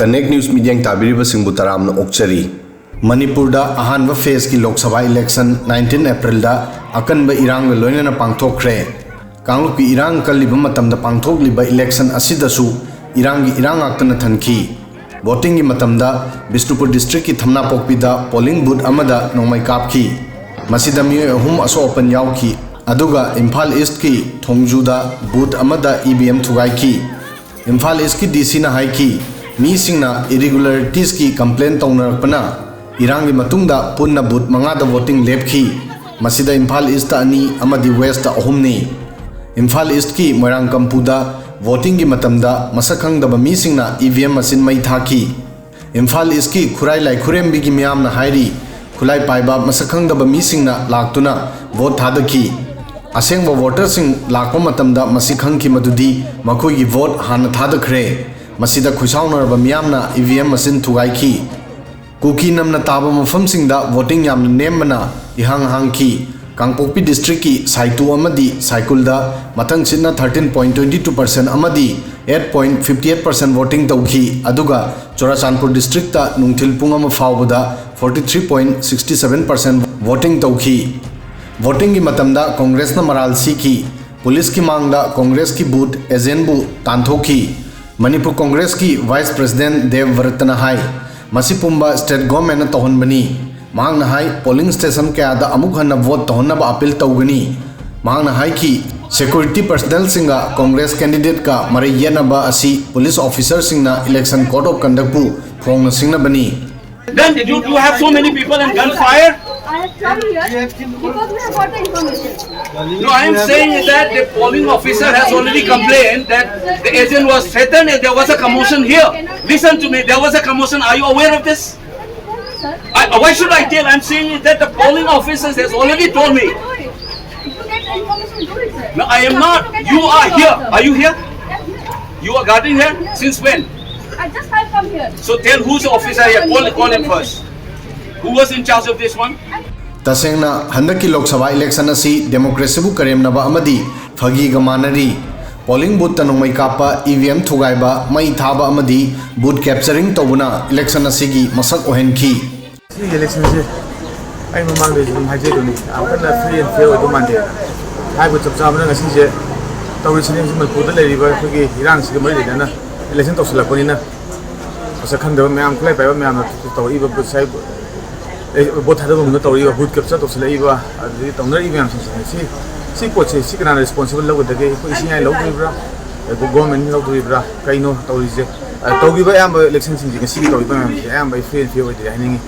Connect news media ताबीरिबसिंगबु तरामना ओक्चरी मणिपुरदा अहानबा phase की Lok Sabha election 19 अप्रैल दा अकनबा इरांग लोइनना पांगथोखरे कांगलुप की इरांग कलिबा मतमदा पांगथोकलिबा इलेक्शन असिदसु इरांगी इरांग आक्तना थनखी वोटिंग की मतमदा बिष्णुपुर डिस्ट्रिक्ट की थमनापोकपीदा पोलिंग बूथ अमदा नोंमै कापखी मसिदा मियोय अहुम असोपन यावखी अदुगा इम्फाल ईस्ट की थोंगजुदा बूथ अमदा ईवीएम थुगाइखी इम्फाल ईस्ट की डीसी ना हाइखी मीसिंगना इरेगुलरिटीज की कंप्लेन तौनरपना इरांगी मतुंगदा पुन्ना बूथ मंगादा वोटिंग लेपखी मसिदा इम्फाल ईस्ट अनी अमदी वेस्ट अहुमनी इम्फाल ईस्ट की मोइरांग कंपुदा वोटिंग की मतमदा मसखंगदबा मीसिंगना ईवीएम मशीन मई थाकी इम्फाल ईस्ट की खुराई लाइखुरेमबी की मियामना हाइरी खुलाई पाइबा मसखंगदबा मीसिंगना लाक्तुना वोट थादखी असेंगबा वोटरसिंग लाखो मतमदा मसी खंगखी मदुदी मखोइगी वोट हाना थादखरे मसिदा खुसाउनरबा मियामना ईवीएम मशीन थुगाइखी कुकी नमना ताबा मफमसिंगदा वोटिंग यामना नेमबना इहांग हांगखी कांगपोकपी डिस्ट्रिक्ट की साइटू अमदी साइकुलदा मतंग सिन्ना 13.22% अमदी 8.58% वोटिंग तौखी अदुगा चोराचांदपुर डिस्ट्रिक्ट ता नुंगथिल पुंग अमा फावबदा 43.67% वोटिंग तौखी वोटिंग की मतमदा कांग्रेस न मराल सीखी पुलिस की मांगदा कांग्रेस की बूथ एजेंटबू तांथोखी मणिपुर कांग्रेस की वाइस प्रेसिडेंट देवव्रतना हाई मसी पुंबा स्टेट गवर्नमेंट तौहनबनी मांगना हाई पोलिंग स्टेशन कयादा अमुक हन्ना वोट तौहनबा अपील तौगनी मांगना हाई की सिक्योरिटी पर्सनल सिंगा कांग्रेस कैंडिडेट का मरे येनबा असी पुलिस ऑफिसर सिंगना इलेक्शन कोड ऑफ कंडक्ट बू फोंगना सिंगनबनी Then did you have so many people and gunfire? I have come here because we have got the information. No, I am saying is that the polling officer has already complained that the agent was threatened and there was a commotion here. Listen to me, there was a commotion. Are you aware of this? Why should I tell? I am saying is that the polling officers has already told me. No, I am not. You are here. Are you here? You are guarding here? Since when? I just have come here. So tell who's the officer here. Call him first. Who was in charge of this one? तसेंगना हंदकी Lok Sabha election असी democracy बु करेमनबा अमदी फगीगा मानरी polling booth तनुमै कापा ईवीएम थुगाइबा मई थाबा अमदी बूथ कैप्चरिंग तौबना इलेक्शन असीगी मसक ओहेनखी इलेक्शन से आई ममांग दे जुम हाइजेदुनी आमकना फ्री एंड फेयर ओइदो मानदे हाइबो चपचाबना ngasi je तौरिसिने मनपुरदा लेरिबा फगी इरांग सिग मरि देना इलेक्शन तौसलकनिना असखंदबा म्याम खलाई पाइबा म्याम तौइबा बुसाइ बोथ थादबम तौरिबा बूथ कैप्चर तौसलइबा अदि तौनरि म्याम सी पोचे सी कना रिस्पांसिबल लगदगे कोइ सिङाइ लौदुइब्रा गवर्नमेंट लौदुइब्रा कइनो तौरिजे तौगिबा याम इलेक्शन सिंग ngasi तौइबा म्याम याम बै फ्री एंड फेयर ओइदि हाइनिङि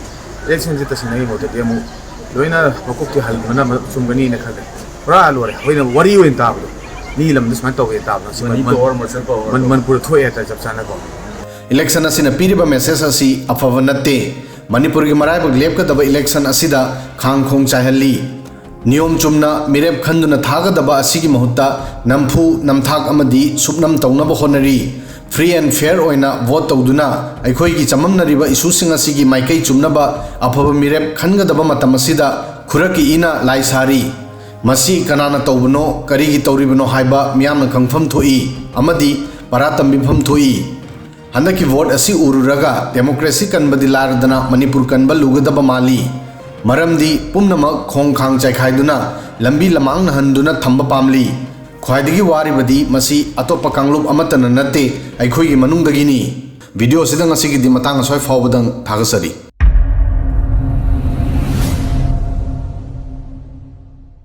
इलेक्शन से तसिनै मोदते एमु लोइना मकुक्ति हलबना सुमगनी ने खगे पुरा लोरे होइना वरी ओइन ताबदो नी लम दिसमान तौगे ताबना मनपुर थोए ता जबसाना को इलेक्शन असिना पीरिबा मेसेज असी अफव नत्ते मणिपुर की मराइबग लेपकदब इलेक्शन असिदा खांगखोंग चाहली नियम Chumna मिरेप खंदुना थागदबा असिगी महुत्ता नमफु नमथाक अमदी सुपनम तौनब honorary free and fair ओइना vote तौदुना अखोइगी चममनरिबा इशूसिंग असिगी माइकई चुमनबा अफब मिरेप खनगदबा मतम असिदा खुरकी इना लाइसारी मसी कनाना तौबनो करिगी तौरिबनो हाइबा मियामना खंगफम थोई अमदी परातंबिफम थोई हंदकी वोट असी उरुरगा डेमोक्रेसी कनबदी लारदना मणिपुर कनबा लुगदबा माली मरमदी पुमनमक खोंग खांग चाइखाइदुना लंबी लमांग नहंदुना थंबा पामली ख्वाइदगी वारिबदी मसी अतोपा कांगलुप अमतन नत्ते अखोइगी मनुंगदगिनी वीडियो सिदंग असिगी दिमतांग सोय फावबदंग थागसरी।